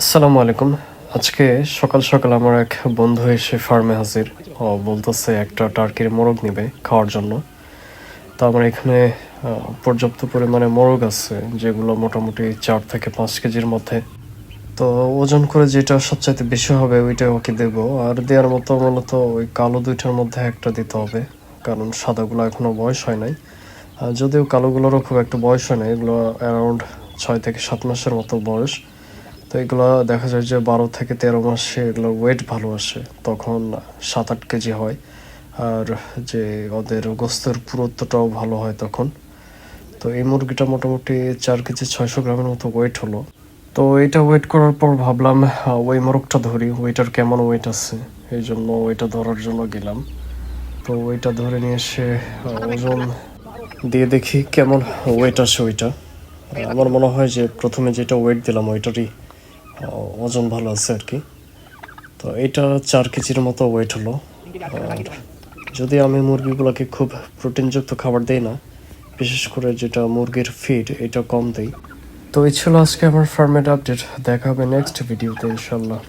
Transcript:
আসসালামু আলাইকুম। আজকে সকাল সকাল আমার এক বন্ধু এসে ফার্মে হাজির। ও বলতেছে একটা টার্কির মোরগ নিবে খাওয়ার জন্য। তো আমার এখানে পর্যাপ্ত পরিমাণে মোরগ আছে, যেগুলো মোটামুটি 4 থেকে 5 কেজির মধ্যে। তো ওজন করে যেটা সবচাইতে বেশি হবে ওইটা ওকে দেবো। আর দেওয়ার মতো মূলত ওই কালো দুইটার মধ্যে একটা দিতে হবে, কারণ সাদাগুলো এখনও বয়স হয় নাই। যদিও কালোগুলোরও খুব একটা বয়স হয় না, এগুলো অ্যারাউন্ড 6 থেকে 7 মাসের মতো বয়স। তো এগুলো দেখা যায় যে 12 থেকে 13 মাসে এগুলোর ওয়েট ভালো আসে, তখন 7-8 কেজি হয়। আর যে ওদের গোস্তের পুরুত্বটাও ভালো হয় তখন। তো এই মুরগিটা মোটামুটি 4 কেজি 600 গ্রামের মতো ওয়েট হলো। তো এটা ওয়েট করার পর ভাবলাম ওই মোরগটা ধরি, ওইটার কেমন ওয়েট আছে। এই জন্য ওইটা ধরার জন্য গেলাম। তো ওইটা ধরে নিয়ে এসে ওজন দিয়ে দেখি কেমন ওয়েট আসে ওইটা। আমার মনে হয় যে প্রথমে যেটা ওয়েট দিলাম ওইটারই ওজন ভালো আছে আর কি। তো এটা 4 কেজির মতো ওয়েট হলো। আর যদি আমি মুরগিগুলোকে খুব প্রোটিনযুক্ত খাবার দেই না, বিশেষ করে যেটা মুরগির ফিড, এটা কম দেই। তো এই ছিল আজকে আমার ফার্মের আপডেট। দেখা হবে নেক্সট ভিডিওতে ইনশাল্লাহ।